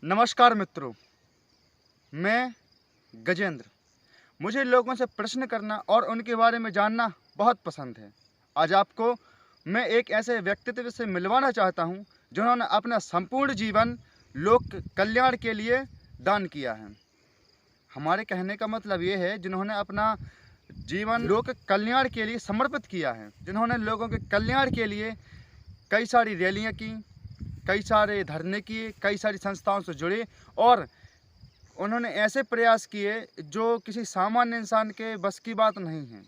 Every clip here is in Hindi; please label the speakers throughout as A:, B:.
A: नमस्कार मित्रों, मैं गजेंद्र। मुझे लोगों से प्रश्न करना और उनके बारे में जानना बहुत पसंद है। आज आपको मैं एक ऐसे व्यक्तित्व से मिलवाना चाहता हूं, जिन्होंने अपना संपूर्ण जीवन लोक कल्याण के लिए दान किया है। हमारे कहने का मतलब ये है, जिन्होंने अपना जीवन लोक कल्याण के लिए समर्पित किया है, जिन्होंने लोगों के कल्याण के लिए कई सारी रैलियां की, कई सारे धरने किए, कई सारी संस्थाओं से जुड़े और उन्होंने ऐसे प्रयास किए जो किसी सामान्य इंसान के बस की बात नहीं है,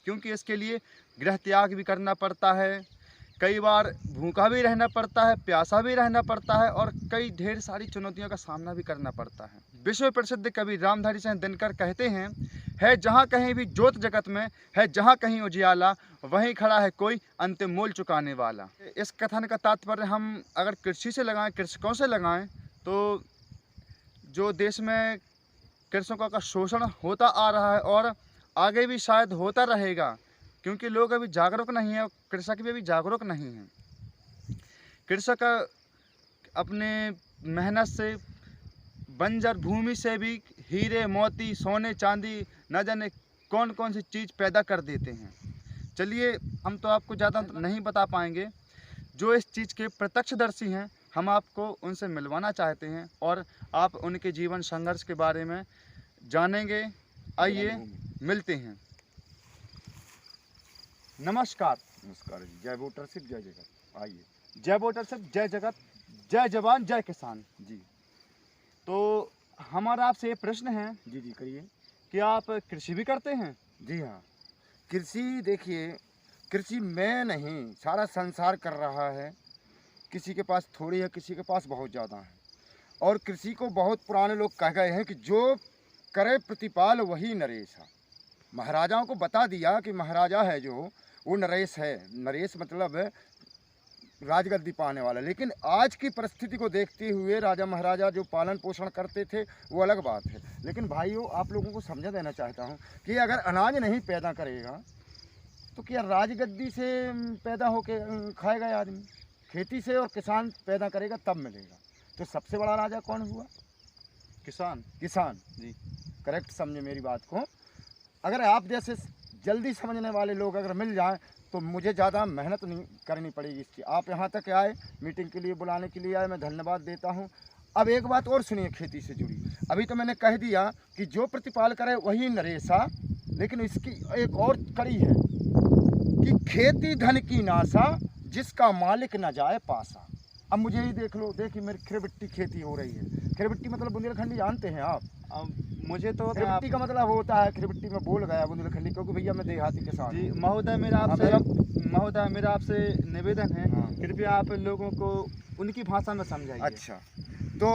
A: क्योंकि इसके लिए गृह त्याग भी करना पड़ता है, कई बार भूखा भी रहना पड़ता है, प्यासा भी रहना पड़ता है और कई ढेर सारी चुनौतियों का सामना भी करना पड़ता है। विश्व प्रसिद्ध कवि रामधारी सिंह दिनकर कहते हैं, है जहाँ कहीं भी ज्योत जगत में, है जहाँ कहीं उजियाला, वहीं खड़ा है कोई अंतिम मूल्य चुकाने वाला। इस कथन का तात्पर्य हम अगर कृषि से लगाएं, कृषकों से लगाएं, तो जो देश में कृषकों का शोषण होता आ रहा है और आगे भी शायद होता रहेगा, क्योंकि लोग अभी जागरूक नहीं हैं, कृषक भी अभी जागरूक नहीं हैं। कृषक अपने मेहनत से बंजर भूमि से भी हीरे मोती सोने चांदी न जाने कौन कौन सी चीज़ पैदा कर देते हैं। चलिए, हम तो आपको ज़्यादा नहीं बता पाएंगे, जो इस चीज़ के प्रत्यक्षदर्शी हैं हम आपको उनसे मिलवाना चाहते हैं और आप उनके जीवन संघर्ष के बारे में जानेंगे। आइए मिलते हैं। नमस्कार।
B: नमस्कार जी। जय वोटरशिप जय जगत। आइए।
A: जय वोटरशिप जय जगत, जय जवान जय किसान।
B: जी
A: तो हमारा आपसे ये प्रश्न है
B: जी जी करिए।
A: कि आप कृषि भी करते हैं?
B: जी हाँ, कृषि देखिए, कृषि मैं नहीं सारा संसार कर रहा है। किसी के पास थोड़ी है, किसी के पास बहुत ज़्यादा है। और कृषि को बहुत पुराने लोग कह गए हैं कि जो करे प्रतिपाल वही नरेश है। महाराजाओं को बता दिया कि महाराजा है जो वो नरेश है। नरेश मतलब राजगद्दी पाने वाला। लेकिन आज की परिस्थिति को देखते हुए राजा महाराजा जो पालन पोषण करते थे वो अलग बात है। लेकिन भाइयों, आप लोगों को समझा देना चाहता हूँ कि अगर अनाज नहीं पैदा करेगा तो क्या राजगद्दी से पैदा होके खाएगा आदमी? खेती से और किसान पैदा करेगा तब मिलेगा। तो सबसे बड़ा राजा कौन हुआ?
A: किसान।
B: किसान
A: जी।
B: करेक्ट समझे मेरी बात को। अगर आप जैसे जल्दी समझने वाले लोग अगर मिल जाएं तो मुझे ज़्यादा मेहनत नहीं करनी पड़ेगी इसकी। आप यहाँ तक आए, मीटिंग के लिए बुलाने के लिए आए, मैं धन्यवाद देता हूँ। अब एक बात और सुनिए खेती से जुड़ी। अभी तो मैंने कह दिया कि जो प्रतिपाल करे वही नरेशा, लेकिन इसकी एक और कड़ी है कि खेती धन की नासा, जिसका मालिक न जाए पासा। अब मुझे ही देख लो, देखिए मेरी खिरबिट्टी खेती हो रही है। खिरबिट्टी मतलब बुंदेलखंडी जानते हैं आप?
A: मुझे तो
B: खिरबिट्टी का मतलब होता है, खिरबिट्टी में बोल गया बुंदेलखंडी, क्योंकि भैया मैं देहाती किसान
A: जी
B: हूँ।
A: महोदय, मेरा आपसे निवेदन है, कृपया आप लोगों को उनकी भाषा में समझाइए।
B: अच्छा, तो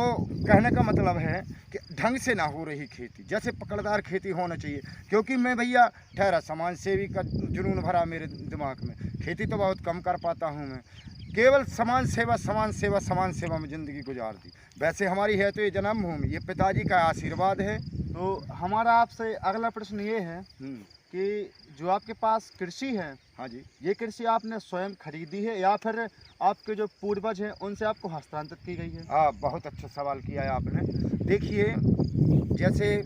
B: कहने का मतलब है कि ढंग से ना हो रही खेती, जैसे पकड़दार खेती होना चाहिए। क्योंकि मैं भैया ठहरा समाज सेवी का जुनून भरा मेरे दिमाग में। खेती तो बहुत कम कर पाता हूँ मैं, केवल समाज सेवा समाज सेवा समाज सेवा में ज़िंदगी गुजार दी। वैसे हमारी है तो ये जन्मभूमि, ये पिताजी का आशीर्वाद है।
A: तो हमारा आपसे अगला प्रश्न ये है कि जो आपके पास कृषि है,
B: हाँ जी,
A: ये कृषि आपने स्वयं खरीदी है या फिर आपके जो पूर्वज हैं उनसे आपको हस्तांतरित की गई है?
B: हाँ, बहुत अच्छा सवाल किया है आपने। देखिए, जैसे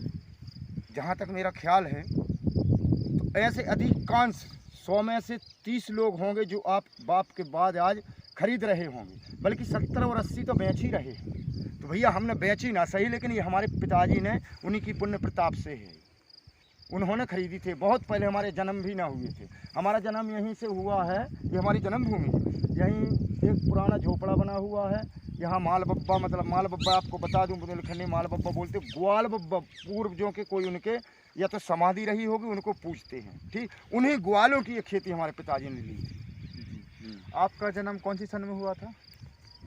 B: जहाँ तक मेरा ख्याल है तो ऐसे अधिकांश 100 में से 30 लोग होंगे जो आप बाप के बाद आज खरीद रहे होंगे, बल्कि 70 और 80 तो बेच ही रहे हैं। तो भैया हमने बेची ना सही, लेकिन ये हमारे पिताजी ने, उन्हीं की पुण्य प्रताप से है, उन्होंने खरीदी थी। बहुत पहले हमारे जन्म भी ना हुए थे। हमारा जन्म यहीं से हुआ है, ये हमारी जन्मभूमि है। यहीं एक पुराना झोपड़ा बना हुआ है। यहाँ माल बब्बा, मतलब माल बब्बा आपको बता दूँ, बुंदेलखंडी माल बब्बा बोलते, ग्वाल बब्बा पूर्वजों के कोई उनके या तो समाधि रही होगी, उनको पूछते हैं। ठीक, उन्हीं ग्वालों की ये खेती हमारे पिताजी ने ली थी।
A: आपका जन्म कौन सी सन में हुआ था?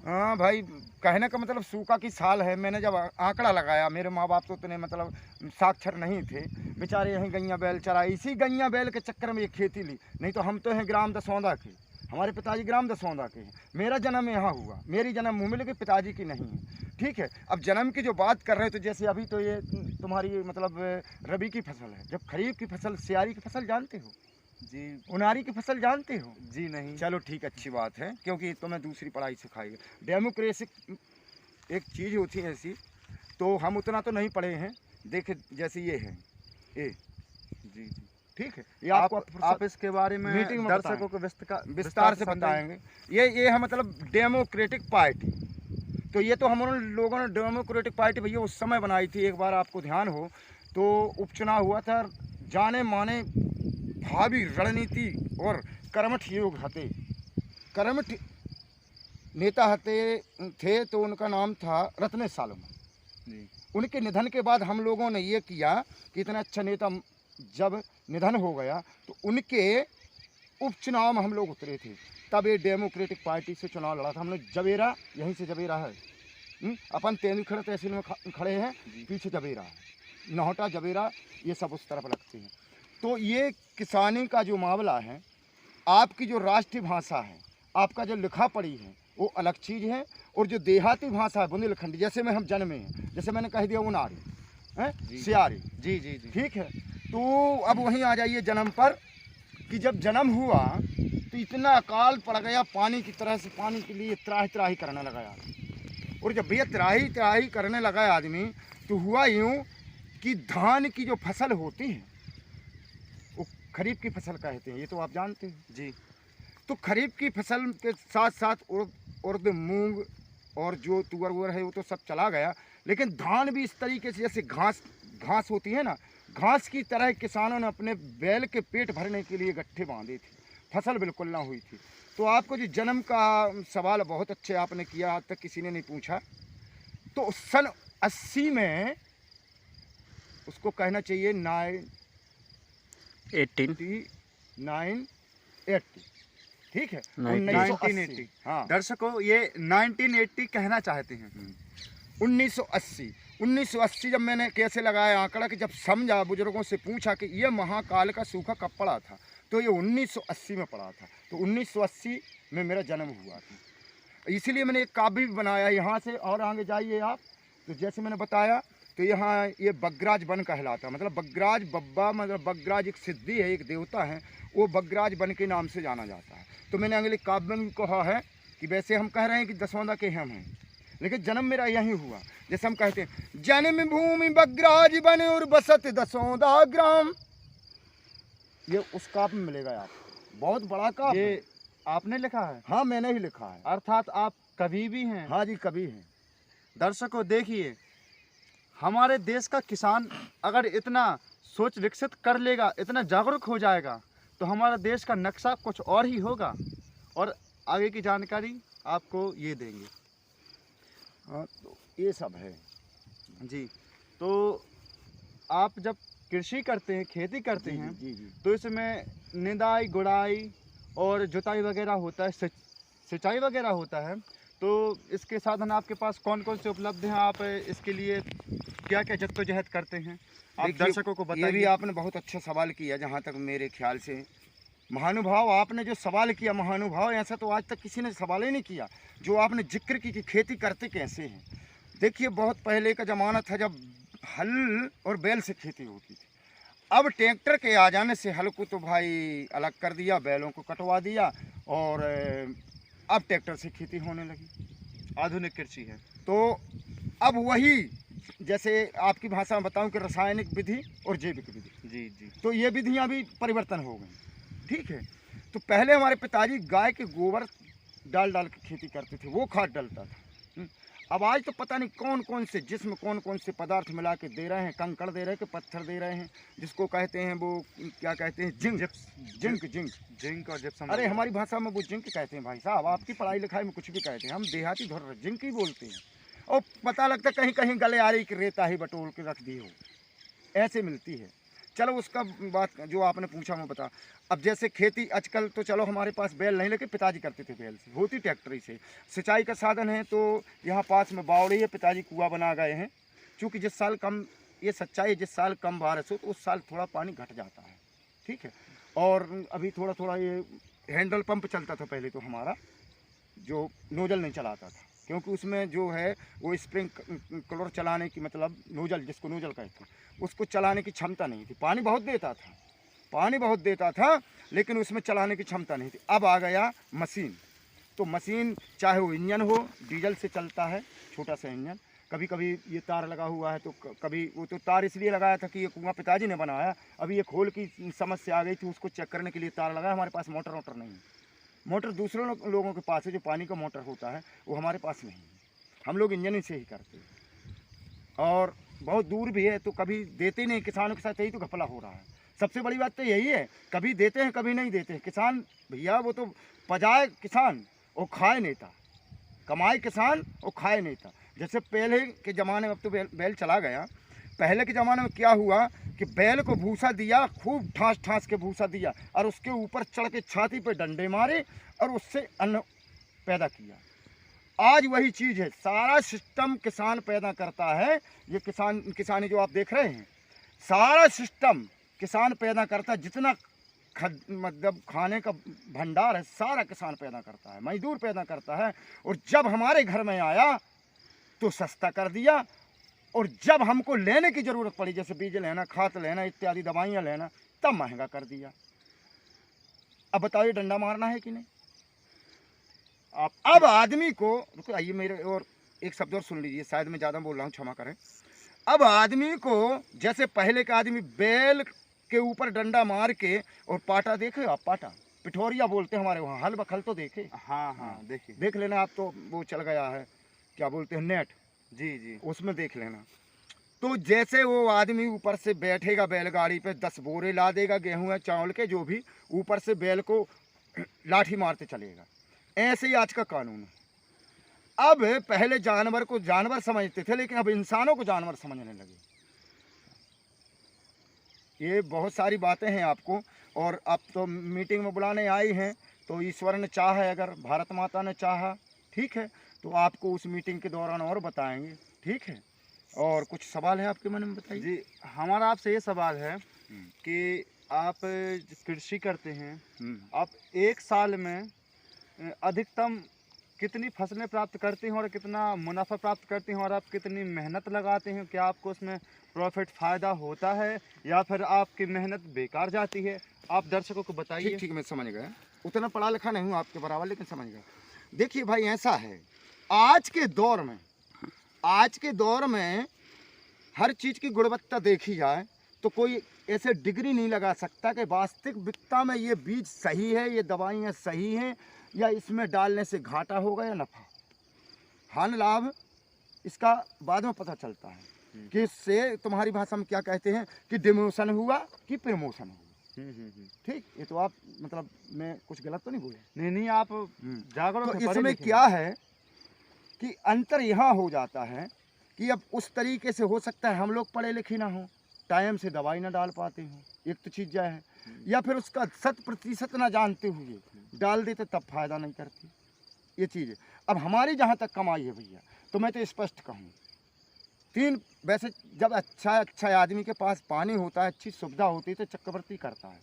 B: हाँ भाई, कहने का मतलब सूखा की साल है। मैंने जब आंकड़ा लगाया, मेरे माँ बाप तो इतने मतलब साक्षर नहीं थे, बेचारे यहीं गैया बैल चराए। इसी गैया बैल के चक्कर में ये खेती ली। नहीं तो हम तो हैं ग्राम दसौंधा के, हमारे पिताजी ग्राम दसौंधा के हैं। मेरा जन्म यहाँ हुआ, मेरी जन्मभूमि, लेकिन पिताजी की नहीं है। ठीक है, अब जन्म की जो बात कर रहे हैं, तो जैसे अभी तो ये तुम्हारी मतलब रबी की फसल है। जब खरीफ की फसल, सियारी की फसल जानते हो?
A: जी।
B: उनारी की फसल जानते हो?
A: जी नहीं।
B: चलो ठीक, अच्छी बात है, क्योंकि तुम्हें दूसरी पढ़ाई सिखाएगी। डेमोक्रेसी एक चीज़ होती है ऐसी, तो हम उतना तो नहीं पढ़े हैं, देखे जैसे ये है ए,
A: जी जी।
B: ठीक है, ये
A: आप इसके बारे में
B: मीटिंग में
A: दर्शकों को
B: विस्तार से बताएंगे। ये है मतलब डेमोक्रेटिक पार्टी। तो ये तो हम लोगों ने डेमोक्रेटिक पार्टी भैया उस समय बनाई थी, एक बार आपको ध्यान हो तो उपचुनाव हुआ था, जाने माने भावी रणनीति और कर्मठ योग हते, कर्मठ नेता हते थे, तो उनका नाम था रत्नेश सालोमन
A: जी।
B: उनके निधन के बाद हम लोगों ने ये किया कि इतना अच्छा नेता जब निधन हो गया तो उनके उपचुनाव में हम लोग उतरे थे। तब ये डेमोक्रेटिक पार्टी से चुनाव लड़ा था हमने। जवेरा, यहीं से जवेरा है, अपन तेंदुलखड़ा तहसील में खड़े हैं, पीछे जवेरा है, नौहटा जवेरा, ये सब उस तरफ लगते हैं। तो ये किसानी का जो मामला है, आपकी जो राष्ट्रीय भाषा है, आपका जो लिखा पढ़ी है, वो अलग चीज़ है, और जो देहाती भाषा है बुंदेलखंडी, जैसे में हम जन्मे हैं, जैसे मैंने कह दिया उनारी है, सियारी,
A: जी जी जी,
B: ठीक है। तो अब वहीं आ जाइए जन्म पर, कि जब जन्म हुआ तो इतना अकाल पड़ गया, पानी की तरह से, पानी के लिए त्राही त्राही करने लगा आदमी। और जब ये त्राही त्राही करने लगा आदमी, तो हुआ यूँ कि धान की जो फसल होती है वो खरीफ की फसल कहते हैं, ये तो आप जानते हैं
A: जी।
B: तो खरीफ की फसल के साथ साथ उर्द, मूंग और जो तुअर वुअर है वो तो सब चला गया, लेकिन धान भी इस तरीके से, जैसे घास होती है ना, घास की तरह किसानों ने अपने बैल के पेट भरने के लिए गट्ठे बांधे थे, फसल बिल्कुल ना हुई थी। तो आपको जो जन्म का सवाल बहुत अच्छे आपने किया, आज तक किसी ने नहीं पूछा। तो सन 80 में उसको कहना चाहिए 1980, ठीक है, 1980। हाँ
A: दर्शकों, ये 1980 कहना चाहते हैं।
B: 1980 जब मैंने कैसे लगाया आंकड़ा, कि जब समझा, बुजुर्गों से पूछा कि ये महाकाल का सूखा कब पड़ा था, तो ये 1980 में पड़ा था। तो 1980 में मेरा जन्म हुआ था, इसीलिए मैंने एक काव्य भी बनाया। यहाँ से और आगे जाइए आप, तो जैसे मैंने बताया, तो यहाँ ये बगराज वन कहलाता, मतलब बगराज बब्बा, मतलब बगराज एक सिद्धि है, एक देवता है, वो बगराज वन के नाम से जाना जाता है। तो मैंने अगले काव्य में कहा है कि वैसे हम कह रहे हैं कि दसौंदा के हम हैं, लेकिन जन्म मेरा यहीं हुआ। जैसे हम कहते हैं, जन्म भूमि बगराज वन और बसत दसौंदा ग्राम, ये उस काव्य में मिलेगा आपको, बहुत बड़ा काव्य।
A: ये आपने लिखा है?
B: हाँ, मैंने ही लिखा है।
A: अर्थात आप कवि भी हैं?
B: हाँ जी, कवि हैं।
A: दर्शकों देखिए, हमारे देश का किसान अगर इतना सोच विकसित कर लेगा, इतना जागरूक हो जाएगा, तो हमारा देश का नक्शा कुछ और ही होगा। और आगे की जानकारी आपको ये देंगे।
B: हाँ, तो ये सब है
A: जी। तो आप जब कृषि करते हैं, खेती करते हैं,
B: जी जी,
A: तो इसमें निदाई, गुड़ाई और जुताई वगैरह होता है, सिंचाई वगैरह होता है। तो इसके साधन आपके पास कौन कौन से उपलब्ध हैं? आप इसके लिए क्या क्या जद्दोजहद करते हैं, आप दर्शकों को बताइए।
B: ये भी आपने बहुत अच्छा सवाल किया। जहाँ तक मेरे ख्याल से, महानुभाव, आपने जो सवाल किया, महानुभाव, ऐसा तो आज तक किसी ने सवाल ही नहीं किया। जो आपने जिक्र की कि खेती करते कैसे हैं, देखिए बहुत पहले का ज़माना था जब हल और बैल से खेती होती थी। अब ट्रैक्टर के आ जाने से हल को तो भाई अलग कर दिया, बैलों को कटवा दिया, और अब ट्रैक्टर से खेती होने लगी,
A: आधुनिक कृषि है।
B: तो अब वही, जैसे आपकी भाषा में बताऊं कि रासायनिक विधि और जैविक विधि,
A: जी जी,
B: तो ये विधियां भी परिवर्तन हो गई, ठीक है। तो पहले हमारे पिताजी गाय के गोबर डाल डाल के खेती करते थे, वो खाद डलता था। अब आज तो पता नहीं कौन कौन से जिसमें कौन कौन से पदार्थ मिला के दे रहे हैं, कंकड़ दे रहे हैं कि पत्थर दे रहे हैं, जिसको कहते हैं वो क्या कहते हैं, जिंक और जिप्सम। अरे हमारी भाषा में वो जिंक कहते हैं भाई साहब, आपकी पढ़ाई लिखाई में कुछ भी कहते हैं, हम देहाती धुर जिंक ही बोलते हैं। और पता लगता कहीं कहीं गले आ रही कि रेता ही बटोर के रख दी हो, ऐसे मिलती है। चलो उसका बात जो आपने पूछा मैं बता। अब जैसे खेती आजकल तो चलो हमारे पास बैल नहीं, लेकिन पिताजी करते थे बैल से, होती ट्रैक्टरी से। सिंचाई का साधन है तो यहाँ पास में बावड़ी है, पिताजी कुआं बना गए हैं। चूँकि जिस साल कम, ये सच्चाई, जिस साल कम बारिश हो तो उस साल थोड़ा पानी घट जाता है, ठीक है। और अभी थोड़ा थोड़ा ये हैंडल पंप चलता था पहले, तो हमारा जो नोजल नहीं चलाता था, क्योंकि उसमें जो है वो स्प्रिंकलर चलाने की, मतलब नोजल, जिसको नोजल कहते हैं, उसको चलाने की क्षमता नहीं थी। पानी बहुत देता था, लेकिन उसमें चलाने की क्षमता नहीं थी। अब आ गया मशीन, तो मशीन चाहे वो इंजन हो, डीजल से चलता है, छोटा सा इंजन। कभी कभी ये तार लगा हुआ है तो कभी वो तो तार इसलिए लगाया था कि ये कुआं पिताजी ने बनाया, अभी ये खोल की समस्या आ गई थी, उसको चेक करने के लिए तार लगाया। हमारे पास मोटर वोटर नहीं है, मोटर दूसरे लोगों के पास है, जो पानी का मोटर होता है वो हमारे पास नहीं है, हम लोग इंजन से ही करते हैं। और बहुत दूर भी है तो कभी देते नहीं, किसानों के साथ यही तो घपला हो रहा है। सबसे बड़ी बात तो यही है, कभी देते हैं कभी नहीं देते हैं। किसान भैया वो तो पजाए किसान और खाए नेता, कमाए किसान और खाए नेता। जैसे पहले के ज़माने में, अब तो बैल चला गया, पहले के ज़माने में क्या हुआ कि बैल को भूसा दिया, खूब ठास ठास के भूसा दिया और उसके ऊपर चढ़ के छाती पे डंडे मारे और उससे अन्न पैदा किया। आज वही चीज़ है, सारा सिस्टम किसान पैदा करता है। ये किसानी जो आप देख रहे हैं, सारा सिस्टम किसान पैदा करता है। जितना मतलब खाने का भंडार है सारा किसान पैदा करता है, मजदूर पैदा करता है। और जब हमारे घर में आया तो सस्ता कर दिया, और जब हमको लेने की ज़रूरत पड़ी, जैसे बीज लेना, खाद लेना, इत्यादि दवाइयाँ लेना, तब महंगा कर दिया। अब बताइए डंडा मारना है कि नहीं? अब आदमी को, रुको आइए मेरे और एक शब्द और सुन लीजिए, शायद मैं ज़्यादा बोल रहा हूँ, क्षमा करें। अब आदमी को, जैसे पहले का आदमी बैल के ऊपर डंडा मार के, और पाटा देखे आप, पाटा पिठोरिया बोलते हैं हमारे वहाँ, हल बखल तो देखे?
A: हाँ हाँ, देखिए,
B: देख लेना आप, तो वो चल गया है, क्या बोलते हैं, नेट।
A: जी जी,
B: उसमें देख लेना। तो जैसे वो आदमी ऊपर से बैठेगा बैलगाड़ी पे, 10 बोरे ला देगा गेहूँ या चावल के, जो भी, ऊपर से बैल को लाठी मारते चलेगा। ऐसे ही आज का कानून है। अब पहले जानवर को जानवर समझते थे, लेकिन अब इंसानों को जानवर समझने लगे। ये बहुत सारी बातें हैं आपको, और आप तो मीटिंग में बुलाने आई हैं, तो ईश्वर ने चाहा है, अगर भारत माता ने चाहा, ठीक है, तो आपको उस मीटिंग के दौरान और बताएंगे, ठीक है। और कुछ सवाल है आपके मन में, बताइए।
A: जी, हमारा आपसे ये सवाल है कि आप कृषि करते हैं, आप एक साल में अधिकतम कितनी फसलें प्राप्त करते हैं और कितना मुनाफा प्राप्त करते हैं, और आप कितनी मेहनत लगाते हैं? क्या आपको उसमें प्रॉफिट फ़ायदा होता है या फिर आपकी मेहनत बेकार जाती है? आप दर्शकों को बताइए।
B: ठीक ठीक, मैं समझ गया। उतना पढ़ा लिखा नहीं हूँ आपके बराबर, लेकिन समझ गया। देखिए भाई, ऐसा है, आज के दौर में हर चीज़ की गुणवत्ता देखी जाए तो कोई ऐसे डिग्री नहीं लगा सकता कि वास्तविकता में ये बीज सही है, ये दवाइयाँ सही हैं, या इसमें डालने से घाटा होगा या नफा, हानि लाभ, इसका बाद में पता चलता है कि इससे तुम्हारी भाषा में क्या कहते हैं कि डिमोशन हुआ कि प्रमोशन हुआ। ठीक, ये तो आप मतलब मैं कुछ गलत तो नहीं बोले?
A: नहीं नहीं, आप जागरूक
B: तो
A: हैं, पढ़े
B: इसमें
A: लिखे
B: क्या है कि अंतर यहाँ हो जाता है कि अब उस तरीके से हो सकता है हम लोग पढ़े लिखे ना हो, टाइम से दवाई ना डाल पाते हो, एक तो चीज़ है, या फिर उसका 100% ना जानते हुए डाल देते तब फायदा नहीं करती, ये चीज़ है। अब हमारी जहाँ तक कमाई है भैया, तो मैं तो स्पष्ट कहूँ, वैसे जब अच्छा आदमी के पास पानी होता है, अच्छी सुविधा होती है, तो चक्रवर्ती करता है।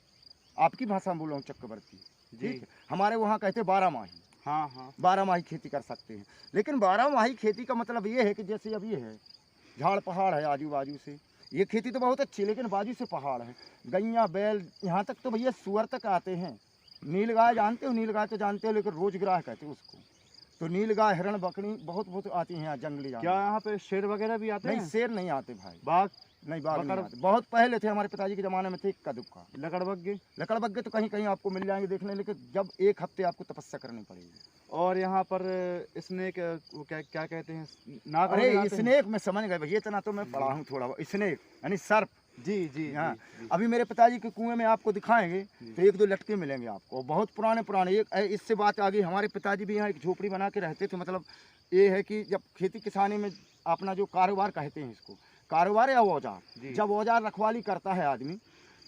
B: आपकी भाषा में बोल रहा हूँ, चक्रवर्ती, ठीक है। हमारे वहाँ कहते 12 माही,
A: हाँ हाँ,
B: 12 माही खेती कर सकते हैं। लेकिन 12 माही खेती का मतलब ये है कि जैसे अब ये है, झाड़ पहाड़ है आजू बाजू से, ये खेती तो बहुत अच्छी है, लेकिन बाजू से पहाड़ है, गैया बैल, यहाँ तक तो भैया सुअर तक आते हैं। नीलगाय जानते हो? नीलगाय तो जानते हो, लेकिन रोजगिराह कहते हैं उसको। तो नीलगाय, हिरण, बकरी बहुत आती हैं यहाँ, जंगली जानवर।
A: क्या यहाँ पे शेर वगैरह भी आते हैं?
B: नहीं, शेर नहीं आते भाई।
A: बाघ?
B: नहीं, बाघ नहीं आते। बहुत पहले थे, हमारे पिताजी के ज़माने में थे, इक्का दुक्का।
A: लकड़बग्घे
B: तो कहीं कहीं आपको मिल जाएंगे देखने, लेकिन जब एक हफ्ते आपको तपस्या करनी पड़ेगी।
A: और यहाँ पर स्नेक, वो क्या कहते हैं, नाग?
B: अरे स्नेक में समझ गए भैया, इतना तो मैं पढ़ा हूँ थोड़ा बहुत। स्नेक यानी सर्प।
A: जी जी
B: हाँ,
A: जी।
B: अभी मेरे पिताजी के कुएं में आपको दिखाएंगे तो 1-2 लटके मिलेंगे आपको, बहुत पुराने। एक इससे बात आ गई, हमारे पिताजी भी यहाँ एक झोपड़ी बना के रहते थे। मतलब ये है कि जब खेती किसानी में अपना जो कारोबार कहते हैं इसको, कारोबार या औजार, जब औजार रखवाली करता है आदमी,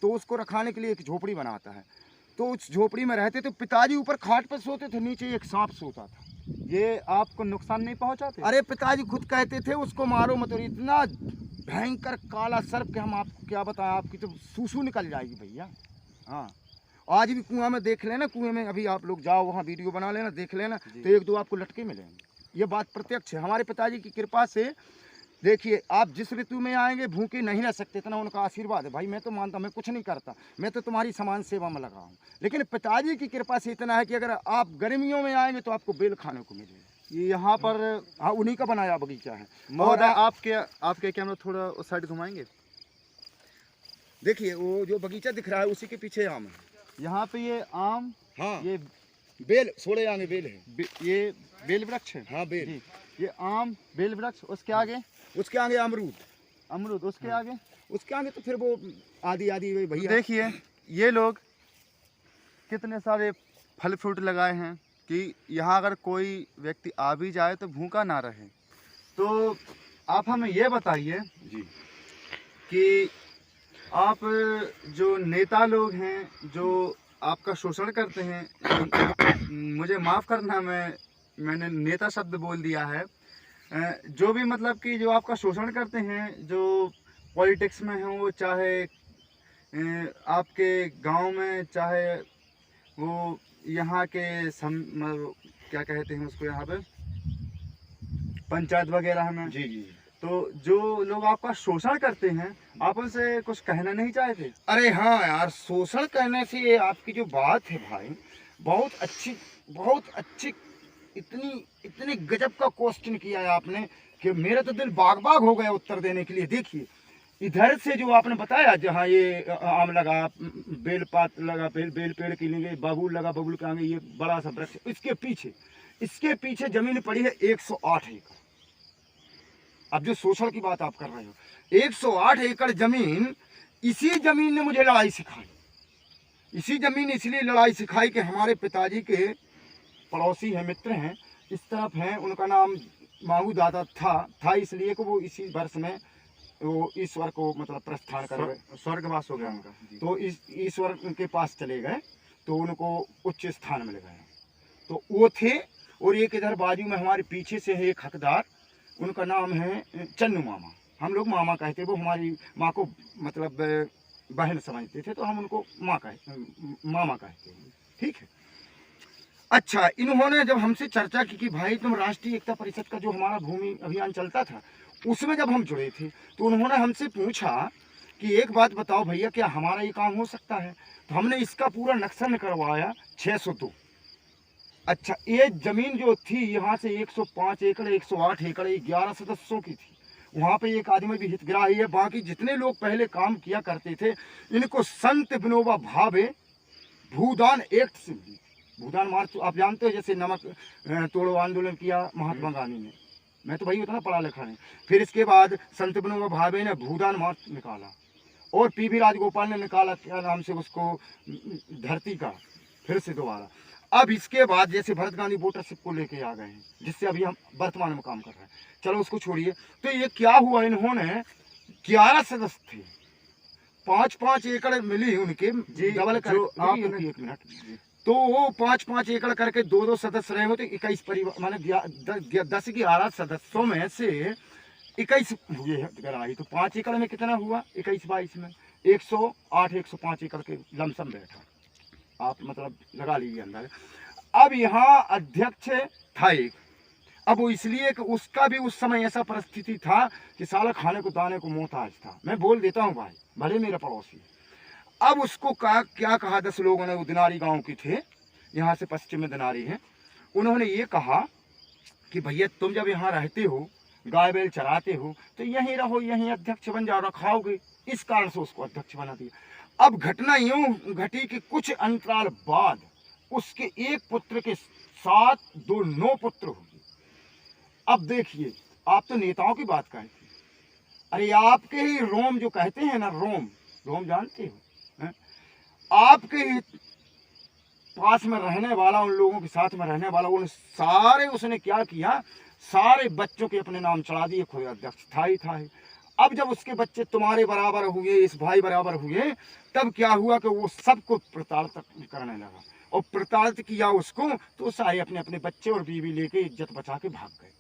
B: तो उसको रखाने के लिए एक झोपड़ी बनाता है। तो उस झोपड़ी में रहते थे, पिताजी ऊपर खाट पर सोते थे, नीचे एक सांप सोता था।
A: ये आपको नुकसान नहीं पहुँचाते?
B: अरे पिताजी खुद कहते थे उसको मारो मत, और इतना भयंकर काला सर्प के हम आपको क्या बताएं, आपकी तो सूसू निकल जाएगी भैया। हाँ, आज भी कुआं में देख लेना, कुएं में अभी आप लोग जाओ, वहाँ वीडियो बना लेना, देख लेना, तो 1-2 आपको लटके मिलेंगे। ये बात प्रत्यक्ष है। हमारे पिताजी की कृपा से देखिए आप जिस ऋतु में आएंगे भूखे नहीं रह सकते, इतना उनका आशीर्वाद है भाई। मैं तो मानता हूँ, मैं कुछ नहीं करता, मैं तो तुम्हारी समान सेवा में लगा हूँ, लेकिन पिताजी की कृपा से इतना है कि अगर आप गर्मियों में आएंगे तो आपको बेल खाने को मिलेगा।
A: ये यहाँ पर
B: हाँ, उन्हीं का बनाया बगीचा है।
A: महोदय आपके कैमरा थोड़ा उस साइड घुमाएंगे।
B: देखिए वो जो बगीचा दिख रहा है उसी के पीछे आम है।
A: यहाँ पे ये आम,
B: हाँ,
A: ये
B: बेल, सोड़े आगे बेल है।
A: ये बेल वृक्ष है।
B: हाँ बेल,
A: जी, ये आम बेल वृक्ष, उसके आगे
B: उसके आगे अमरूद,
A: अमरूद, उसके
B: हाँ।
A: आगे,
B: उसके आगे तो फिर वो आदि आदि भैया।
A: देखिए ये लोग कितने सारे फल फ्रूट लगाए हैं कि यहाँ अगर कोई व्यक्ति आ भी जाए तो भूखा ना रहे। तो आप हमें ये बताइए
B: जी
A: कि आप जो नेता लोग हैं जो आपका शोषण करते हैं, मुझे माफ़ करना, मैंने नेता शब्द बोल दिया है, जो भी मतलब कि जो आपका शोषण करते हैं, जो पॉलिटिक्स में हो, चाहे आपके गांव में, चाहे वो यहाँ के क्या कहते हैं उसको, यहाँ पे पंचायत वगैरह में,
B: जी जी।
A: तो जो लोग आपका शोषण करते हैं, आप उनसे कुछ कहना नहीं चाहते?
B: अरे हाँ यार, शोषण करने से ये आपकी जो बात है भाई, बहुत अच्छी, बहुत अच्छी, इतनी गजब का क्वेश्चन किया है आपने कि मेरा तो दिल बाग बाग हो गया उत्तर देने के लिए। देखिए इधर से जो आपने बताया, जहाँ ये आम लगा, बेलपात लगा, बेल पेड़ के लिए बबूल लगा, बबूल के आगे ये बड़ा सा वृक्ष, इसके पीछे जमीन पड़ी है 108 एकड़। अब जो शोषण की बात आप कर रहे हो, 108 एकड़ जमीन, इसी जमीन ने मुझे लड़ाई सिखाई। इसी जमीन इसलिए लड़ाई सिखाई कि हमारे पिताजी के पड़ोसी हैं, मित्र हैं, इस तरफ हैं, उनका नाम माहू दादा था इसलिए कि वो इसी वर्ष में वो ईश्वर को मतलब प्रस्थान कर गए,
A: स्वर्गवास हो गया उनका।
B: तो इस ईश्वर के पास चले गए तो उनको उच्च स्थान मिल गया, तो वो थे। और एक इधर बाजू में हमारे पीछे से है एक हकदार, उनका नाम है चन्नू मामा, हम लोग मामा कहते, वो हमारी माँ को मतलब बहन समझते थे, तो हम उनको मामा कहते हैं, ठीक है। अच्छा, इन्होंने जब हमसे चर्चा की कि भाई तुम राष्ट्रीय एकता परिषद का जो हमारा भूमि अभियान चलता था उसमें जब हम जुड़े थे, तो उन्होंने हमसे पूछा कि एक बात बताओ भैया, क्या हमारा ये काम हो सकता है? तो हमने इसका पूरा नक्शा निकलवाया 602। अच्छा, ये जमीन जो थी यहाँ से 105 एकड़, 108 एकड़, 11 सदस्यों की थी। वहाँ पे एक आदमी भी हितग्राही है, बाकी जितने लोग पहले काम किया करते थे, इनको संत विनोबा भावे भूदान एक्ट से मिली। भूदान मार्च आप जानते हो, जैसे नमक तोड़ो आंदोलन किया महात्मा गांधी ने, मैं तो भाई उतना पढ़ा लिखा नहीं। फिर इसके बाद संत विनोबा भावे ने भूदान मार्च निकाला, और पीवी राजगोपाल ने निकाला, क्या नाम से उसको, धरती का, फिर से दोबारा। अब इसके बाद जैसे भरत गांधी वोटरशिप को लेके आ गए हैं, जिससे अभी हम वर्तमान में काम कर रहे हैं, चलो उसको छोड़िए। तो ये क्या हुआ, इन्होंने 11 सदस्य थे, 5-5 एकड़ मिली उनके डबल कर, एक मिनट, तो वो 5-5 एकड़ करके 2-2 सदस्य रहे होते, 21 परिवार, माने 10-11 सदस्यों में से 21 हुए गराही, तो 5 एकड़ में कितना हुआ, 21-22 में 108, 105 एकड़ के लमसम बैठा, आप मतलब लगा लीजिए अंदर। अब यहाँ अध्यक्ष था एक, अब वो इसलिए कि उसका भी उस समय ऐसा परिस्थिति था कि साला खाने को दाने को मोहताज था। मैं बोल देता हूँ भाई, भले मेरा पड़ोसी। अब उसको क्या कहा, 10 लोगों ने, वो दिनारी गांव के थे, यहाँ से पश्चिम में दिनारी है, उन्होंने ये कहा कि भैया तुम जब यहाँ रहते हो, गाय बैल चराते हो, तो यहीं रहो, यहीं अध्यक्ष बन जाओ, रखाओगे। इस कारण से उसको अध्यक्ष बना दिया। अब घटना यूं घटी कि कुछ अंतराल बाद उसके एक पुत्र के साथ 2 9 पुत्र हुए। अब देखिए, आप तो नेताओं की बात कहते हैं, अरे आपके ही रोम जो कहते हैं ना, रोम जानते हो, आपके ही पास में रहने वाला, उन लोगों के साथ में रहने वाला, उन सारे उसने क्या किया, सारे बच्चों के अपने नाम चढ़ा दिए, खुद अध्यक्ष था ही। अब जब उसके बच्चे तुम्हारे बराबर हुए, इस भाई बराबर हुए, तब क्या हुआ कि वो सबको प्रताड़ित करने लगा, और प्रताड़ित किया उसको, तो सारे अपने अपने बच्चे और बीवी लेके इज्जत बचा के भाग गए।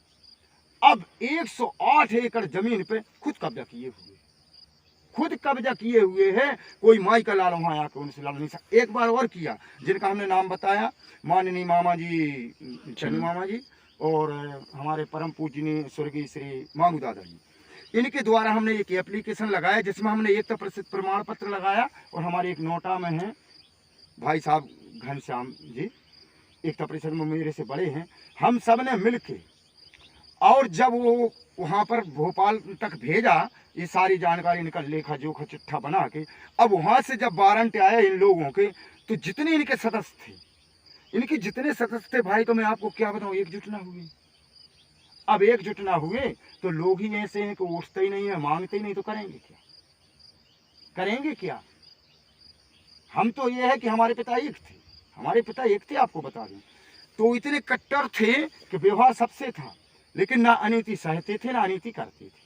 B: अब 108 एकड़ जमीन पे खुद कब्जा किए हुए हैं, कोई माई का लाल वहाँ आकर उनसे लड़ नहीं सकता। एक बार और किया, जिनका हमने नाम बताया, माननीय मामा जी, चन्नू मामा जी, और हमारे परम पूजनीय स्वर्गीय श्री मांगू दादा जी, इनके द्वारा हमने एक एप्लीकेशन लगाया जिसमें हमने 1% प्रमाण पत्र लगाया, और हमारे एक नोटा में हैं भाई साहब घनश्याम जी, 1% में मेरे से बड़े हैं। हम सब ने मिल के, और जब वो वहाँ पर भोपाल तक भेजा ये सारी जानकारी निकल लेखा जोखा चिट्ठा बना के, अब वहाँ से जब वारंट आया इन लोगों के, तो जितने इनके सदस्य थे, इनके जितने सदस्य थे भाई, तो मैं आपको क्या बताऊँ, एकजुट ना हुए। अब एकजुट ना हुए तो लोग ही ऐसे हैं कि उठते ही नहीं है, मांगते ही नहीं, तो करेंगे क्या, करेंगे क्या। हम तो ये है कि हमारे पिता एक थे, हमारे पिता एक थे, आपको बता दें, तो इतने कट्टर थे कि व्यवहार सबसे था, लेकिन ना अनीति सहते थे ना अनीति करते थे।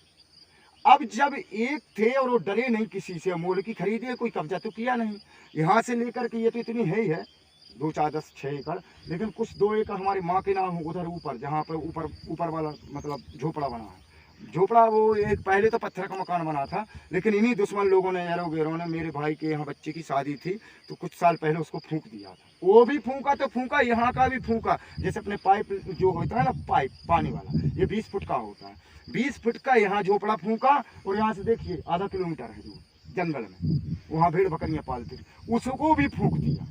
B: अब जब एक थे और वो डरे नहीं किसी से, मोल की खरीदी, कोई कब्जा तो किया नहीं, यहाँ से लेकर के ये तो इतनी है ही है 2, 4, 10, 6 एकड़, लेकिन कुछ 2 एकड़ हमारी माँ के नाम उधर ऊपर, जहाँ पर ऊपर वाला मतलब झोपड़ा बना है। झोपड़ा वो एक पहले तो पत्थर का मकान बना था, लेकिन इन्हीं दुश्मन लोगों ने, यारों गेरों ने, मेरे भाई के यहाँ बच्चे की शादी थी तो कुछ साल पहले उसको फूंक दिया था। वो भी फूंका तो फूंका, यहाँ का भी फूंका, जैसे अपने पाइप जो होता है ना, पाइप पानी वाला, ये 20 फुट का होता है, 20 फुट का यहाँ झोपड़ा फूंका, और यहाँ से देखिए आधा किलोमीटर है दूर जंगल में, वहाँ भेड़ बकरियाँ पालते थे, उसको भी फूंक दिया।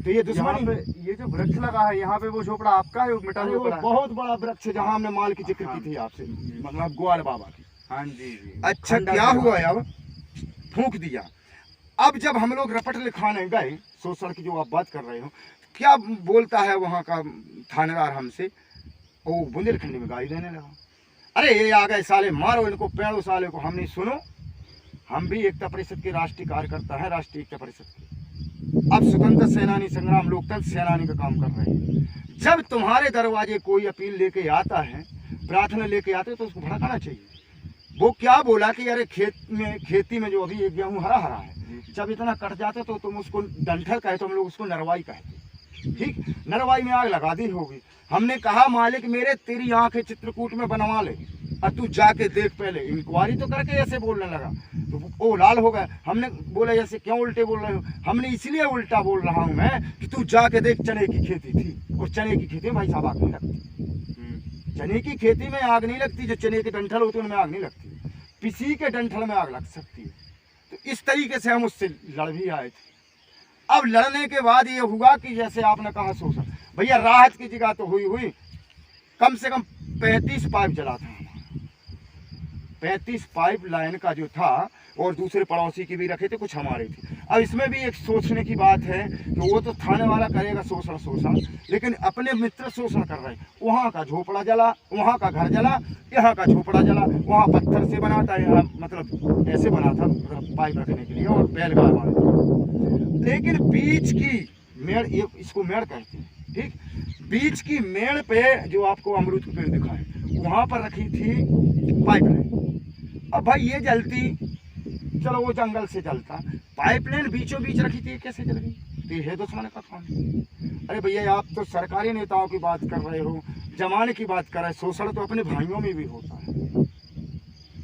B: तो ये दुश्मनी,
A: ये जो वृक्ष लगा है यहाँ पे, वो झोपड़ा आपका है, मिटा हुआ पड़ा है?
B: बहुत बड़ा वृक्ष है, जहाँ हमने माल की जिक्र की थी आपसे, मतलब ग्वाल बाबा की।
A: हाँ जी।
B: अच्छा क्या हुआ, अब फूंक दिया। अब जब हम लोग रपट लिखाने गए, शोषण की जो आप बात कर रहे हो, क्या बोलता है वहाँ का थानेदार हमसे, वो बुंदेलखंडी में गाली देने लगा, अरे ये आ गए साले, मारो इनको, पेड़ो साले को। हमने सुनो, हम भी एकता परिषद के राष्ट्रीय कार्यकर्ता है, राष्ट्रीय एकता परिषद के, अब स्वतंत्र सेनानी, संग्राम लोकतंत्र सेनानी का काम कर रहे हैं। जब तुम्हारे दरवाजे कोई अपील लेके आता है, प्रार्थना लेके आते हैं, तो उसको भड़काना चाहिए। वो क्या बोला कि अरे खेती में जो अभी एक गेहूँ हरा हरा है, जब इतना कट जाता तो तुम उसको डंठल कहते, तो हम लोग उसको नरवाई कहते, ठीक, नरवाई में आग लगा दी होगी। हमने कहा मालिक मेरे, तेरी आंखें चित्रकूट में बनवा ले, और तू जाके देख, पहले इंक्वायरी तो करके ऐसे बोलने लगा, तो वो लाल हो गए। हमने बोला ऐसे क्यों उल्टे बोल रहे हो, हमने इसलिए उल्टा बोल रहा हूँ मैं कि तू जाके देख, चने की खेती थी, और चने की खेती में भाई साहब आग नहीं लगती, चने की खेती में आग नहीं लगती, जो चने के डंठल होते हैं उनमें आग नहीं लगती, किसी के डंठल में आग लग सकती है। तो इस तरीके से हम उससे लड़ भी आए थे। अब लड़ने के बाद ये हुआ कि जैसे आपने कहा शोषण, भैया राहत की जगह तो हुई, कम से कम 35 पाइप जला था, 35 पाइप लाइन का जो था, और दूसरे पड़ोसी की भी रखे थे, कुछ हमारे थे। अब इसमें भी एक सोचने की बात है कि वो तो थाने वाला करेगा शोषण, लेकिन अपने मित्र शोषण कर रहे हैं। वहाँ का झोपड़ा जला, वहाँ का घर जला, यहाँ का झोपड़ा जला, वहाँ पत्थर से बना था, यहाँ मतलब ऐसे बना था, मतलब पाइप रखने के लिए, और बैलगाड़ वाले। लेकिन बीच की मेड़, ये इसको मेड़ कहते हैं, ठीक, बीच की मेड़ पे जो आपको अमरूद का पेड़ दिखा है, वहाँ पर रखी थी पाइपलाइन। अब भाई ये जलती, चलो वो जंगल से जलता, पाइपलाइन बीचों बीच रखी थी, कैसे जल गई? तो ये है दुश्मन का काम। अरे भैया आप तो सरकारी नेताओं की बात कर रहे हो, जमाने की बात कर रहे हैं, शोषण तो अपने भाइयों में भी होता है।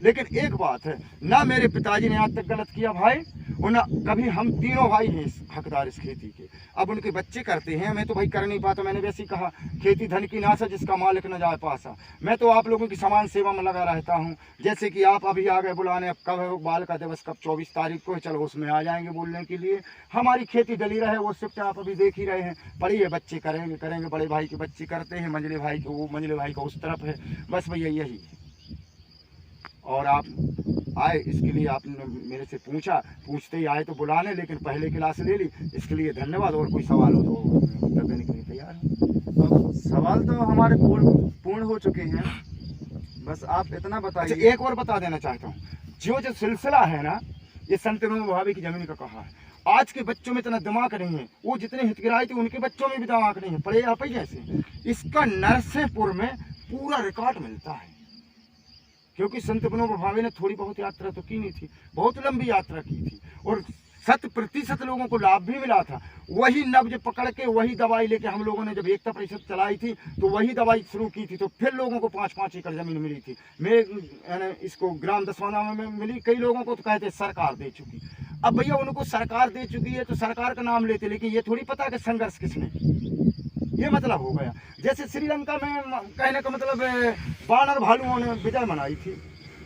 B: लेकिन एक बात है, ना मेरे पिताजी ने आज तक गलत किया भाई, और ना कभी, हम तीनों भाई हैं हकदार इस खेती के। अब उनके बच्चे करते हैं, मैं तो भाई कर नहीं पाता। मैंने वैसे ही कहा, खेती धन की नाश है, जिसका मालिक न जाए पासा। मैं तो आप लोगों की समान सेवा में लगा रहता हूँ। जैसे कि आप अभी आ गए बुलाने, अब कब है बाल का दिवस, कब 24 तारीख को है, चलो उसमें आ जाएंगे बोलने के लिए। हमारी खेती डली रहे, वो शिफ्ट आप अभी देख ही रहे हैं, पड़ी है, बच्चे करेंगे, बड़े भाई के बच्चे करते हैं, मंझले भाई को, वो मंझले भाई का उस तरफ है, बस भैया यही है। और आप आए, इसके लिए आपने मेरे से पूछते ही आए तो बुलाने, लेकिन पहले क्लास ले ली, इसके लिए धन्यवाद। और कोई सवाल हो तो उत्तर देने के लिए तैयार हूँ।
A: तो सवाल तो हमारे पूर्ण हो चुके हैं, बस आप इतना बताइए।
B: अच्छा, एक और बता देना चाहता हूँ, जो सिलसिला है ना, ये संत विनोबा भावे की जमीन का कहा है। आज के बच्चों में इतना दिमाग नहीं है, वो जितने हितग्राही थे उनके बच्चों में भी दिमाग नहीं है, पढ़े आप ही जैसे। इसका नरसिंहपुर में पूरा रिकॉर्ड मिलता है, क्योंकि संत विनोबा भावे ने थोड़ी बहुत यात्रा तो की नहीं थी, बहुत लंबी यात्रा की थी, और 100% लोगों को लाभ भी मिला था। वही नब्ज पकड़ के, वही दवाई लेके हम लोगों ने जब एकता परिषद चलाई थी, तो वही दवाई शुरू की थी, तो फिर लोगों को 5-5 एकड़ जमीन मिली थी। मैं इसको ग्राम दसवाना में मिली, कई लोगों को तो कहते सरकार दे चुकी। अब भैया उनको सरकार दे चुकी है तो सरकार का नाम लेते, लेकिन ये थोड़ी पता कि संघर्ष किसने, ये मतलब हो गया। जैसे श्रीलंका में कहने का मतलब बानर भालुओं ने विजय मनाई थी,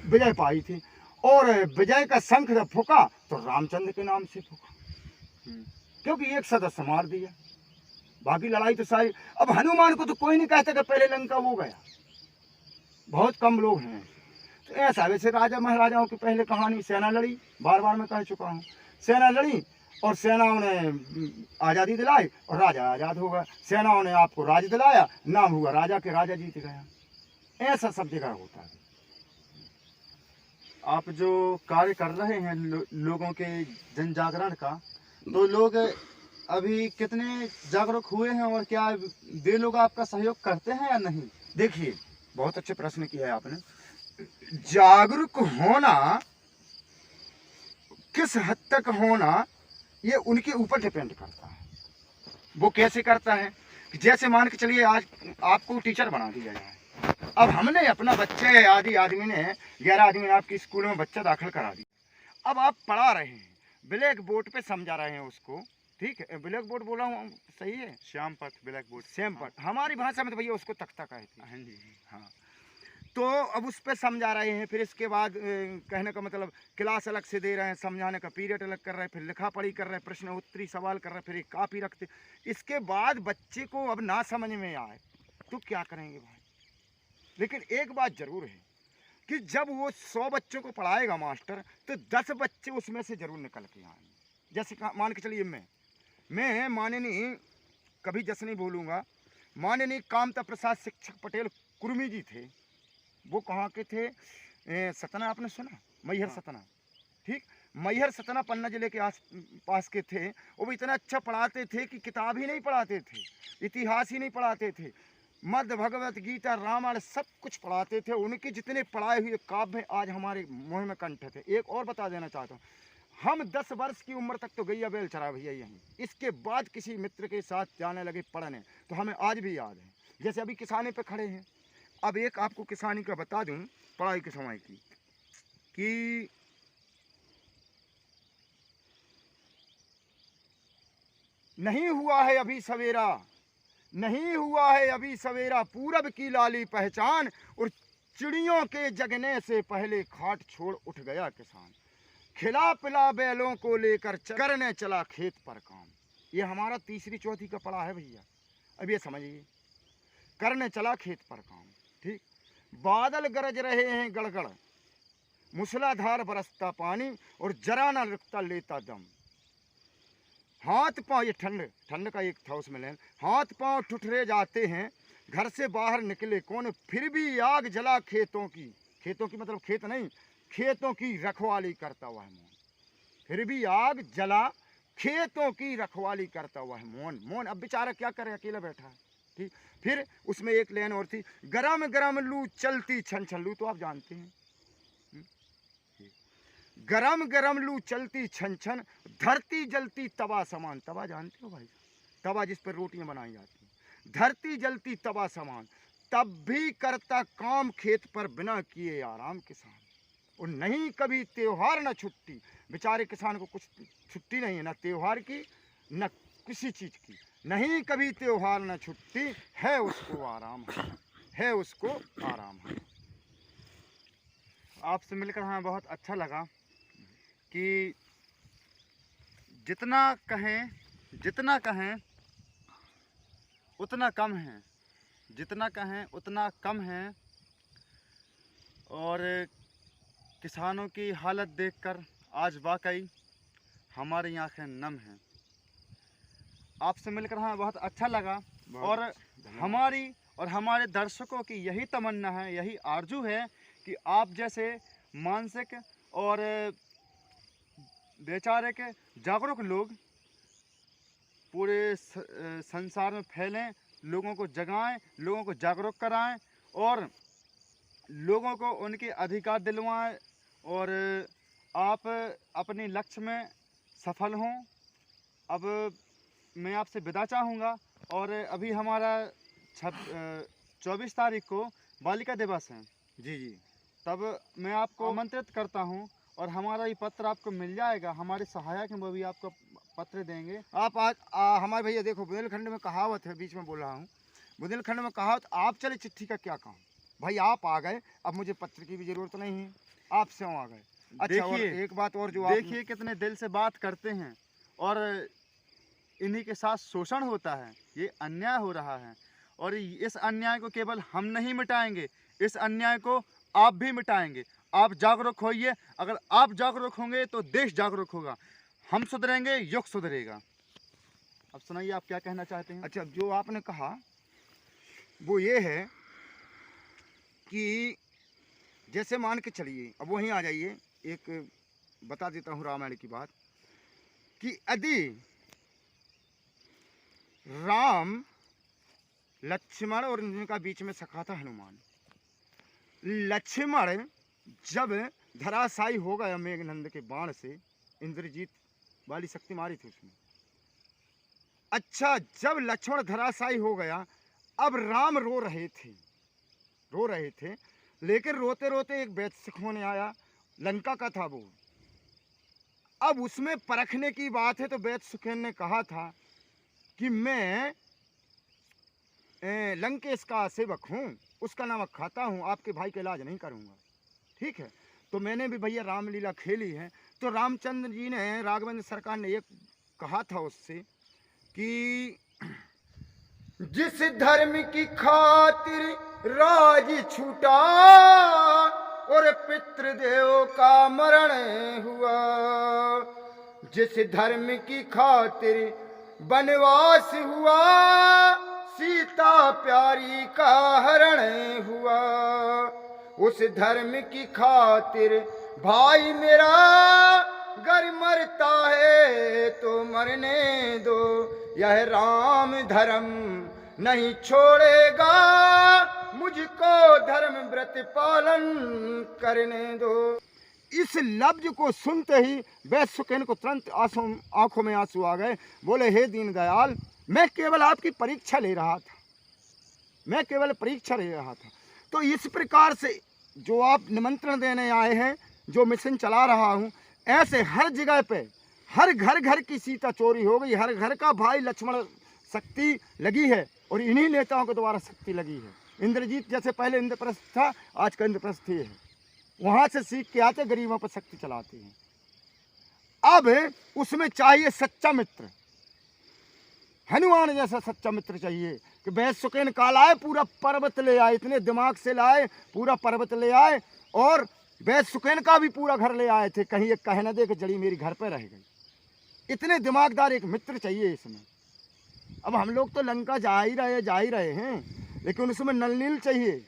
B: विजय पाई थी। और विजय का शंख जब फूका तो रामचंद्र के नाम से फूका, क्योंकि एक सदस्य मार दिया। बाकी लड़ाई तो सारी, अब हनुमान को तो कोई नहीं कहता कि पहले लंका वो गया, बहुत कम लोग हैं। तो ऐसा वैसे राजा महाराजाओं की पहले कहानी, सेना लड़ी, बार बार मैं कह चुका हूँ, सेना लड़ी और सेनाओं ने आज़ादी दिलाई और राजा आज़ाद हो गया। सेनाओं ने आपको राज दिलाया, नाम हुआ राजा के, राजा जीत गया। ऐसा सब जगह होता है।
A: आप जो कार्य कर रहे हैं लोगों के जन जागरण का, तो लोग अभी कितने जागरूक हुए हैं और क्या वे लोग आपका सहयोग करते हैं या नहीं?
B: देखिए, बहुत अच्छे प्रश्न किया है आपने। जागरूक होना, किस हद तक होना, ये उनके ऊपर डिपेंड करता है। वो कैसे करता है, जैसे मान के चलिए आज आपको टीचर बना दिया जाए। अब हमने अपना बच्चे आदि आदमी ने 11 आदमी ने आपकी स्कूल में बच्चा दाखिल करा दिया। अब आप पढ़ा रहे हैं, ब्लैक बोर्ड पे समझा रहे हैं उसको, ठीक है, ब्लैक बोर्ड बोला हूँ सही है,
A: श्याम पथ, ब्लैक बोर्ड,
B: सेम पथ, हमारी भाषा में तो भैया उसको तख्ता कहते हैं।
A: हाँ जी,
B: हाँ, तो अब उस पर समझा रहे हैं, फिर इसके बाद कहने का मतलब क्लास अलग से दे रहे हैं, समझाने का पीरियड अलग कर रहे हैं, फिर लिखा पढ़ी कर रहे हैं, प्रश्न उत्तरी सवाल कर रहे हैं, फिर एक कापी रखते। इसके बाद बच्चे को अब ना समझ में आए तो क्या करेंगे भाई? लेकिन एक बात जरूर है कि जब वो 100 बच्चों को पढ़ाएगा मास्टर, तो 10 बच्चे उसमें से जरूर निकल के आएंगे। जैसे मान के चलिए मैं माननीय, कभी जैसे नहीं बोलूँगा, माननीय कामता प्रसाद शिक्षक पटेल कुर्मी जी थे। वो कहाँ के थे? सतना, आपने सुना? मैहर सतना, ठीक, मैहर सतना पन्ना जिले के आस पास के थे। वो भी इतना अच्छा पढ़ाते थे कि किताब ही नहीं पढ़ाते थे, इतिहास ही नहीं पढ़ाते थे, मध्य भगवत गीता रामायण सब कुछ पढ़ाते थे। उनके जितने पढ़ाए हुए काव्य आज हमारे मुँह में कंठ थे। एक और बता देना चाहता हूँ, हम 10 वर्ष की उम्र तक तो गैया बैल चरा भैया यहीं, इसके बाद किसी मित्र के साथ जाने लगे पढ़ने, तो हमें आज भी याद है। जैसे अभी किसानी पे खड़े हैं, अब एक आपको किसानी का बता दूं पढ़ाई के समय की, कि नहीं हुआ है अभी सवेरा, नहीं हुआ है अभी सवेरा, पूरब की लाली पहचान, और चिड़ियों के जगने से पहले खाट छोड़ उठ गया किसान, खिला पिला बैलों को लेकर करने चला खेत पर काम। ये हमारा तीसरी चौथी का पढ़ा है भैया। अब ये समझिए, करने चला खेत पर काम, ठीक, बादल गरज रहे हैं गड़गड़, मूसलाधार बरसता पानी, और जरा ना रुकता लेता दम, हाथ पांव, ये ठंड का एक था उसमें लेन, हाथ पांव ठुठरे जाते हैं, घर से बाहर निकले कौन, फिर भी आग जला खेतों की मतलब खेत नहीं, खेतों की रखवाली करता हुआ है मौन, फिर भी आग जला खेतों की रखवाली करता हुआ है मौन। अब बेचारा क्या करे, अकेला बैठा है, ठीक। फिर उसमें एक लाइन और थी, गरम गरम लू चलती छन छन, लू तो आप जानते हैं, गरम गरम लू चलती छन छन, धरती जलती तवा समान, तवा जानते हो भाई, तवा जिस पर रोटियां बनाई जाती हैं, धरती जलती तवा समान, तब भी करता काम खेत पर बिना किए आराम किसान, और नहीं कभी त्योहार न छुट्टी, बेचारे किसान को कुछ छुट्टी नहीं है, ना त्योहार की न किसी चीज़ की, नहीं कभी त्योहार न छुट्टी, है उसको आराम है उसको आराम है।
A: आपसे मिलकर हमें बहुत अच्छा लगा कि जितना कहें उतना कम है, जितना कहें उतना कम है, और किसानों की हालत देखकर आज वाकई हमारी आंखें नम हैं। आपसे मिलकर हमें बहुत अच्छा लगा, और हमारे दर्शकों की यही तमन्ना है, यही आरजू है कि आप जैसे मानसिक और बेचारे के जागरूक लोग पूरे संसार में फैलें, लोगों को जगाएं, लोगों को जागरूक कराएं, और लोगों को उनके अधिकार दिलवाएं, और आप अपने लक्ष्य में सफल हों। अब मैं आपसे विदा चाहूँगा, और अभी हमारा 24 तारीख को बालिका दिवस है
B: जी,
A: तब मैं आपको आमंत्रित करता हूं, और हमारा ये पत्र आपको मिल जाएगा, हमारे सहायक हैं वो भी आपको पत्र देंगे।
B: आप आज हमारे भैया देखो, बुंदेलखंड में कहावत है, बीच में बोल रहा हूँ, बुंदेलखंड में कहावत, आप चले चिट्ठी का क्या काम, भाई आप आ गए, अब मुझे पत्र की भी ज़रूरत नहीं है, आप से आ गए। अच्छा, और
A: देखिए,
B: एक बात और जो
A: देखिए कितने दिल से बात करते हैं, और इन्हीं के साथ शोषण होता है, ये अन्याय हो रहा है। और इस अन्याय को केवल हम नहीं मिटाएंगे, इस अन्याय को आप भी मिटाएंगे। आप जागरूक होइए, अगर आप जागरूक होंगे तो देश जागरूक होगा, हम सुधरेंगे, युग सुधरेगा। अब सुनाइए, आप क्या कहना चाहते हैं?
B: अच्छा, जो आपने कहा वो ये है कि जैसे मान के चलिए, अब वहीं आ जाइए, एक बता देता हूँ रामायण की बात, कि यदि राम लक्ष्मण और इनका बीच में सखा था हनुमान, लक्ष्मण जब धराशायी हो गया मेघनंद के बाण से, इंद्रजीत वाली शक्ति मारी थी उसमें। अच्छा, जब लक्ष्मण धराशायी हो गया, अब राम रो रहे थे, लेकिन रोते रोते एक वैश्य होने आया, लंका का था वो। अब उसमें परखने की बात है, तो वैश्य ने कहा था कि मैं लंकेश का सेवक हूँ, उसका नमक खाता हूँ, आपके भाई का इलाज नहीं करूँगा। ठीक है, तो मैंने भी भैया रामलीला खेली है। तो रामचंद्र जी ने, राघवेंद्र सरकार ने ये कहा था उससे कि जिस धर्म की खातिर राज छूटा और पितृदेव का मरण हुआ, जिस धर्म की खातिर वनवास हुआ, सीता प्यारी का हरण हुआ, उस धर्म की खातिर भाई मेरा गर मरता है तो मरने दो, यह राम धर्म नहीं छोड़ेगा, मुझको धर्म व्रत पालन करने दो। इस लफ्ज को सुनते ही वैश्य को तुरंत आंखों में आंसू आ गए। बोले, हे दीनदयाल, मैं केवल आपकी परीक्षा ले रहा था, तो इस प्रकार से जो आप निमंत्रण देने आए हैं, जो मिशन चला रहा हूँ, ऐसे हर जगह पे, हर घर की सीता चोरी हो गई, हर घर का भाई लक्ष्मण शक्ति लगी है, और इन्हीं नेताओं के द्वारा शक्ति लगी है। इंद्रजीत जैसे पहले इंद्रप्रस्थ था, आज का इंद्रप्रस्थ ही है, वहाँ से सीख के आते गरीबों पर शक्ति चलाते हैं। अब उसमें चाहिए सच्चा मित्र, हनुमान जैसा सच्चा मित्र चाहिए कि वैश्य काल आए, पूरा पर्वत ले आए, इतने दिमाग से लाए, पूरा पर्वत ले आए, और वैश्य का भी पूरा घर ले आए थे, कहीं एक कह न दे कि जड़ी मेरी घर पर रह गई। इतने दिमागदार एक मित्र चाहिए इसमें। अब हम लोग तो लंका जा ही रहे हैं, लेकिन उसमें नलनील चाहिए,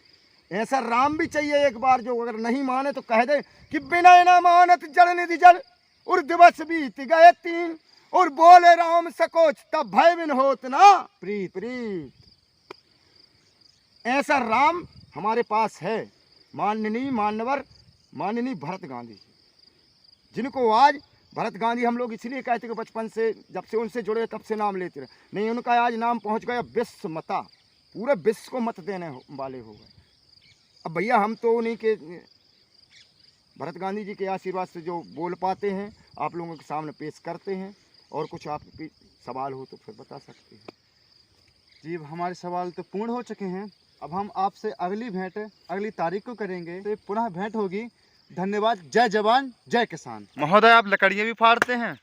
B: ऐसा राम भी चाहिए एक बार, जो अगर नहीं माने तो कह दे कि बिना न मानत जल निधि जल, और दिवस बीत गए 3, और बोले राम सकोच तब भय बिन होत ना प्रीत। ऐसा राम हमारे पास है, माननीय भरत गांधी जी, जिनको आज भरत गांधी हम लोग इसलिए कहते कि बचपन से जब से उनसे जुड़े तब से नाम लेते रहे, नहीं, उनका आज नाम पहुंच गया विश्व मता, पूरे विश्व को मत देने वाले हो गए। अब भैया हम तो उन्हीं के, भरत गांधी जी के आशीर्वाद से जो बोल पाते हैं, आप लोगों के सामने पेश करते हैं, और कुछ आपके सवाल हो तो फिर बता सकते हैं।
A: जी, हमारे सवाल तो पूर्ण हो चुके हैं, अब हम आपसे अगली भेंट अगली तारीख को करेंगे, तो पुनः भेंट होगी। धन्यवाद। जय जवान जय किसान। महोदय, आप लकड़ियाँ भी फाड़ते हैं?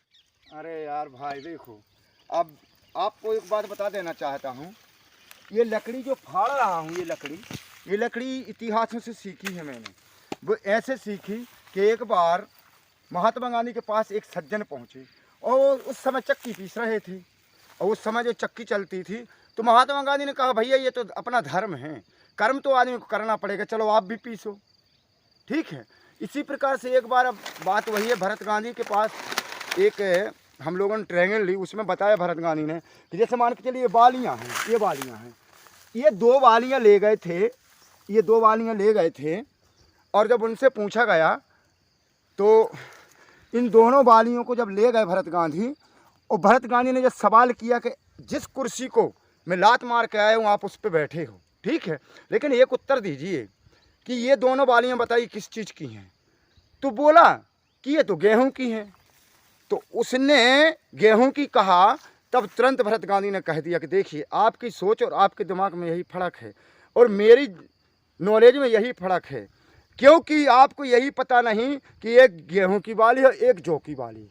B: अरे यार भाई, देखो, अब आपको एक बात बता देना चाहता हूँ, ये लकड़ी जो फाड़ रहा हूँ, ये लकड़ी इतिहासों से सीखी है मैंने। वो ऐसे सीखी कि एक बार महात्मा गांधी के पास एक सज्जन पहुँचे, और उस समय चक्की पीस रहे थे, और उस समय जो चक्की चलती थी, तो महात्मा गांधी ने कहा, भैया ये तो अपना धर्म है, कर्म तो आदमी को करना पड़ेगा, चलो आप भी पीसो। ठीक है, इसी प्रकार से एक बार, अब बात वही है, भरत गांधी के पास एक हम लोगों ने ट्रेंगल ली, उसमें बताया भरत गांधी ने कि जैसे मान के चलिए ये बालियाँ हैं, ये 2 बालियाँ ले गए थे, और जब उनसे पूछा गया तो इन दोनों बालियों को जब ले गए भरत गांधी, और भरत गांधी ने जब सवाल किया कि जिस कुर्सी को मैं लात मार के आया हूँ आप उस पर बैठे हो, ठीक है, लेकिन एक उत्तर दीजिए कि ये दोनों बालियाँ बताइए किस चीज़ की हैं। तो बोला कि ये तो गेहूं की हैं। तो उसने गेहूं की कहा, तब तुरंत भरत गांधी ने कह दिया कि देखिए, आपकी सोच और आपके दिमाग में यही फ़र्क है, और मेरी नॉलेज में यही फ़र्क है क्योंकि आपको यही पता नहीं कि एक गेहूं की बाली और एक जौ की बाली,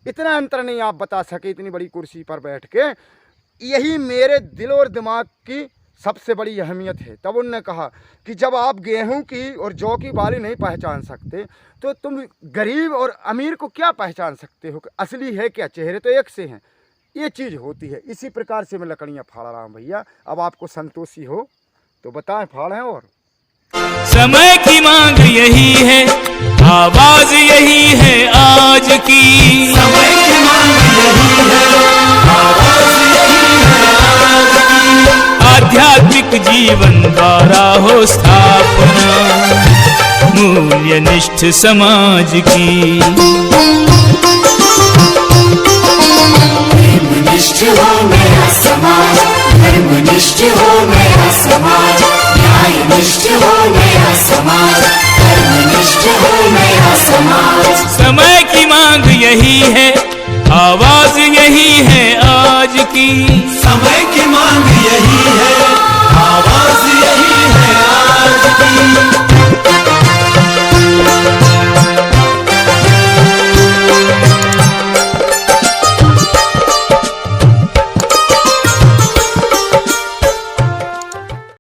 B: इतना अंतर नहीं आप बता सके इतनी बड़ी कुर्सी पर बैठ के। यही मेरे दिल और दिमाग की सबसे बड़ी अहमियत है। तब उन्होंने कहा कि जब आप गेहूं की और जौ की बाली नहीं पहचान सकते तो तुम गरीब और अमीर को क्या पहचान सकते हो? असली है क्या? चेहरे तो एक से हैं। ये चीज़ होती है। इसी प्रकार से मैं लकड़ियाँ फाड़ रहा हूँ भैया। अब आपको संतोषी हो तो बताएं, फाड़ें। और
C: समय की मांग यही है, आवाज यही है आज की। समय की मांग यही है, आवाज यही है आज की। आध्यात्मिक जीवन द्वारा हो स्थापना मूल्यनिष्ठ समाज की।
D: धर्मनिष्ठ हो मेरा समाज, धर्मनिष्ठ हो मेरा समाज, न्यायनिष्ठ हो मेरा समाज, धर्मनिष्ठ हो मेरा समाज।
C: समय की मांग यही है, आवाज यही है आज की। समय की मांग यही है,